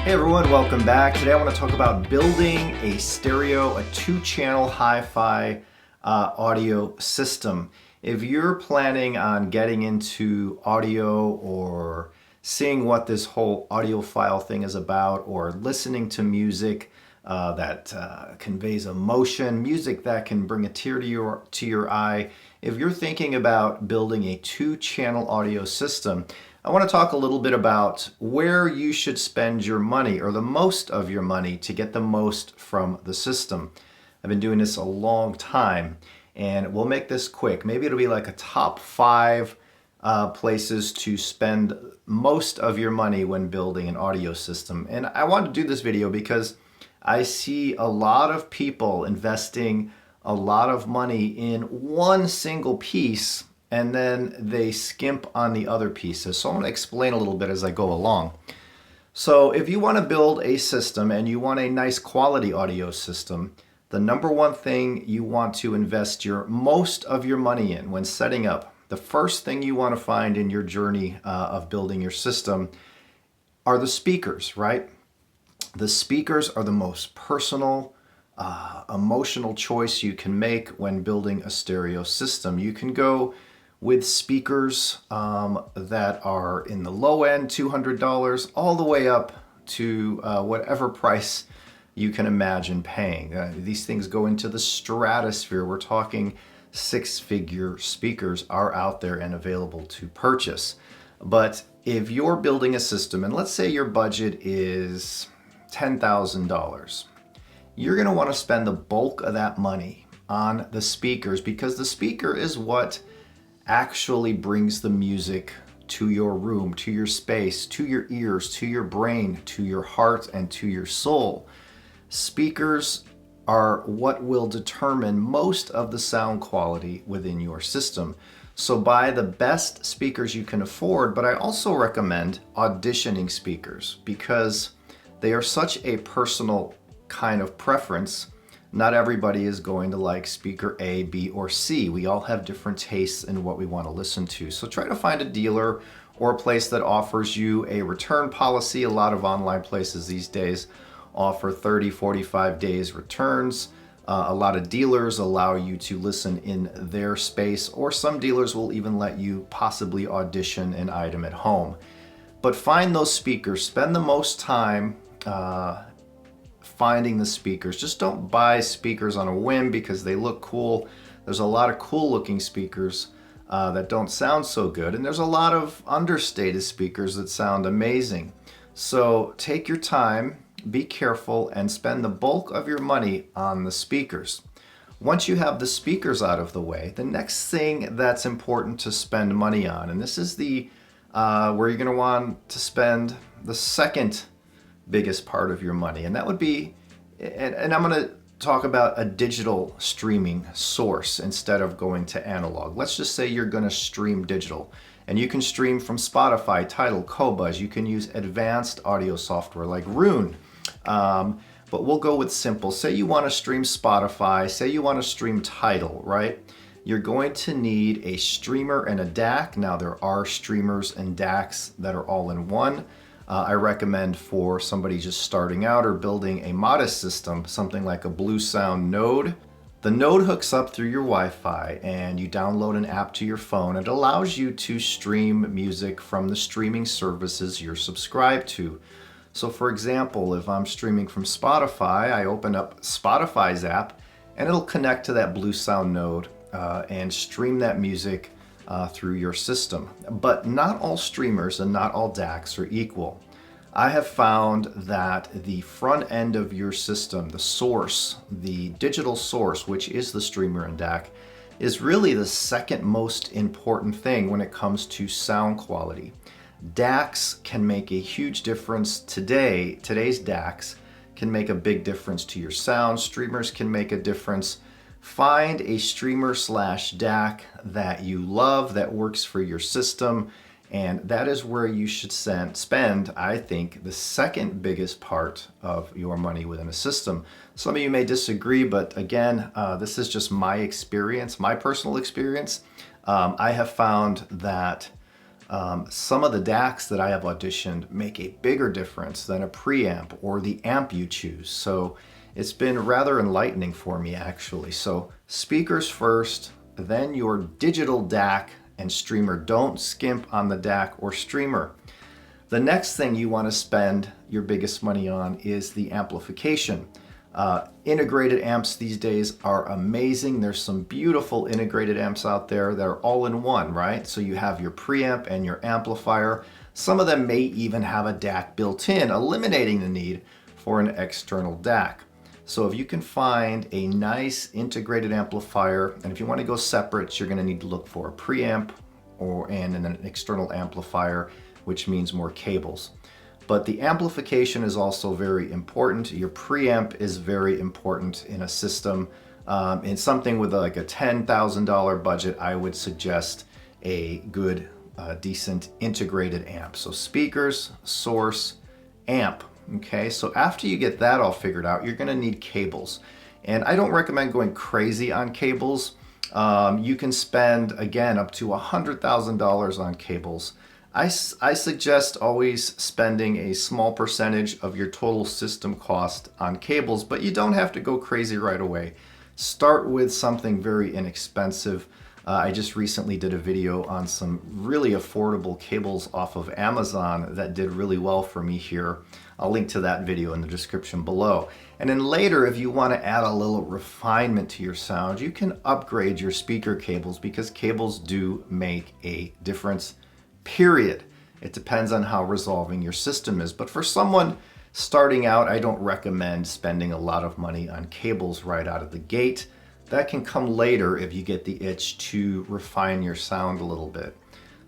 Hey everyone, welcome back. Today I want to talk about building a two-channel hi-fi audio system. If you're planning on getting into audio or seeing what this whole audiophile thing is about, or listening to music that conveys emotion, music that can bring a tear to your eye, if you're thinking about building a two-channel audio system, I want to talk a little bit about where you should spend your money, or the most of your money, to get the most from the system. I've been doing this a long time, and we'll make this quick. Maybe it'll be like a top 5 places to spend most of your money when building an audio system. And I want to do this video because I see a lot of people investing a lot of money in one single piece, and then they skimp on the other pieces. So I'm going to explain a little bit as I go along. So if you want to build a system and you want a nice quality audio system, the number one thing you want to invest most of your money in when setting up, the first thing you want to find in your journey of building your system are the speakers, right? The speakers are the most personal, emotional choice you can make when building a stereo system. You can go with speakers that are in the low end, $200, all the way up to whatever price you can imagine paying. These things go into the stratosphere. We're talking 6-figure speakers are out there and available to purchase. But if you're building a system, and let's say your budget is $10,000, you're going to want to spend the bulk of that money on the speakers, because the speaker is what actually brings the music to your room, to your space, to your ears, to your brain, to your heart, and to your soul. Speakers are what will determine most of the sound quality within your system. So buy the best speakers you can afford, but I also recommend auditioning speakers because they are such a personal kind of preference. Not everybody is going to like speaker A, B, or C. We all have different tastes in what we want to listen to. So try to find a dealer or a place that offers you a return policy. A lot of online places these days offer 30, 45 days returns. A lot of dealers allow you to listen in their space, or some dealers will even let you possibly audition an item at home. But find those speakers. Spend the most time finding the speakers. Just don't buy speakers on a whim because they look cool. There's a lot of cool looking speakers that don't sound so good, and there's a lot of understated speakers that sound amazing. So take your time, be careful, and spend the bulk of your money on the speakers. Once you have the speakers out of the way, the next thing that's important to spend money on, and this is the where you're going to want to spend the second biggest part of your money, and that would be, and I'm going to talk about a digital streaming source instead of going to analog. Let's just say you're going to stream digital, and you can stream from Spotify, Tidal, Qobuz. You can use advanced audio software like Roon, but we'll go with simple. Say you want to stream Spotify, say you want to stream Tidal, right? You're going to need a streamer and a DAC. Now there are streamers and DACs that are all in one. I recommend for somebody just starting out or building a modest system, something like a Blue Sound Node. The Node hooks up through your Wi-Fi and you download an app to your phone. It allows you to stream music from the streaming services you're subscribed to. So for example, if I'm streaming from Spotify, I open up Spotify's app and it'll connect to that Blue Sound Node and stream that music through your system. But not all streamers and not all DACs are equal. I have found that the front end of your system, the source, the digital source, which is the streamer and DAC, is really the second most important thing when it comes to sound quality. DACs can make a huge difference today. Today's DACs can make a big difference to your sound. Streamers can make a difference. Find a streamer / DAC that you love, that works for your system, and that is where you should spend, I think, the second biggest part of your money within a system. Some of you may disagree, but again, this is just my experience, my personal experience. I have found that Some of the DACs that I have auditioned make a bigger difference than a preamp or the amp you choose. So it's been rather enlightening for me, actually. So speakers first, then your digital DAC and streamer. Don't skimp on the DAC or streamer. The next thing you want to spend your biggest money on is the amplification. Integrated amps these days are amazing. There's some beautiful integrated amps out there that are all in one, right? So you have your preamp and your amplifier. Some of them may even have a DAC built in, eliminating the need for an external DAC. So if you can find a nice integrated amplifier, and if you want to go separate, you're going to need to look for a preamp and an external amplifier, which means more cables. But the amplification is also very important. Your preamp is very important in a system. In something with like a $10,000 budget, I would suggest a good, decent integrated amp. So speakers, source, amp. Okay, so after you get that all figured out, you're gonna need cables. And I don't recommend going crazy on cables. You can spend, again, up to $100,000 on cables. I suggest always spending a small percentage of your total system cost on cables, but you don't have to go crazy right away. Start with something very inexpensive. I just recently did a video on some really affordable cables off of Amazon that did really well for me here. I'll link to that video in the description below. And then later, if you want to add a little refinement to your sound, you can upgrade your speaker cables, because cables do make a difference. Period. It depends on how resolving your system is. But for someone starting out, I don't recommend spending a lot of money on cables right out of the gate. That can come later if you get the itch to refine your sound a little bit.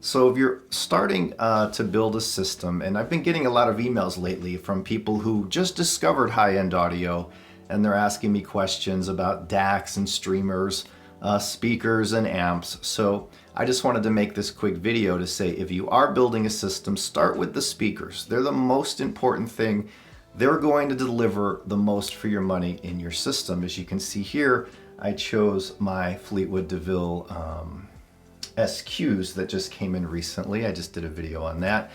So if you're starting to build a system, and I've been getting a lot of emails lately from people who just discovered high-end audio, and they're asking me questions about DACs and streamers, speakers and amps. So I just wanted to make this quick video to say, if you are building a system, start with the speakers. They're the most important thing. They're going to deliver the most for your money in your system. As you can see here, I chose my Fleetwood DeVille SQs that just came in recently. I just did a video on that.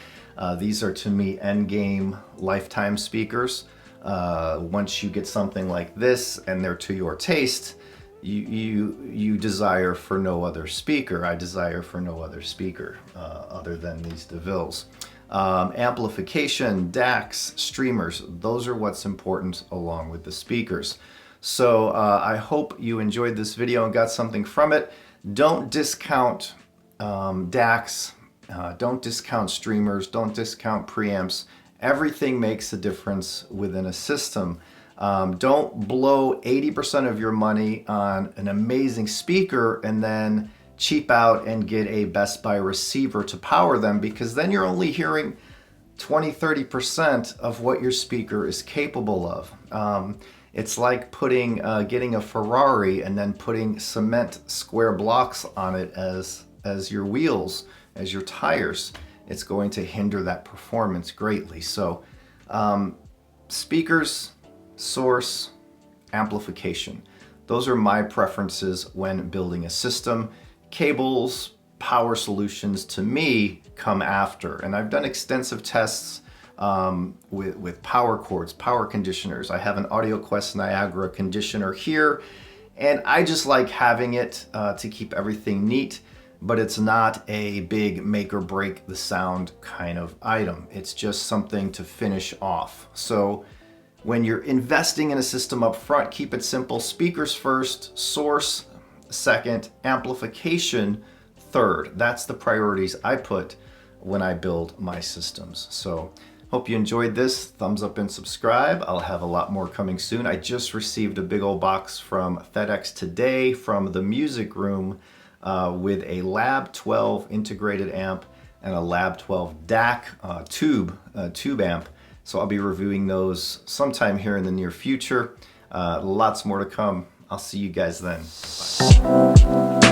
These are, to me, endgame lifetime speakers. Once you get something like this and they're to your taste, you desire for no other speaker. I desire for no other speaker other than these DeVilles. Amplification, DACs, streamers, those are what's important along with the speakers. So I hope you enjoyed this video and got something from it. Don't discount DACs, don't discount streamers, don't discount preamps. Everything makes a difference within a system. Don't blow 80% of your money on an amazing speaker and then cheap out and get a Best Buy receiver to power them, because then you're only hearing 20–30% of what your speaker is capable of. It's like getting a Ferrari and then putting cement square blocks on it as your wheels, as your tires. It's going to hinder that performance greatly. So speakers, source, amplification. Those are my preferences when building a system. Cables, power solutions, to me, come after. And I've done extensive tests with power cords, power conditioners. I have an AudioQuest Niagara conditioner here, and I just like having it to keep everything neat, but it's not a big make or break the sound kind of item. It's just something to finish off. So when you're investing in a system up front, keep it simple. Speakers first, source second, amplification third. That's the priorities I put when I build my systems. So hope you enjoyed this. Thumbs up and subscribe. I'll have a lot more coming soon. I just received a big old box from FedEx today from the music room with a Lab 12 integrated amp and a Lab 12 DAC tube amp. So I'll be reviewing those sometime here in the near future. Lots more to come. I'll see you guys then. Bye.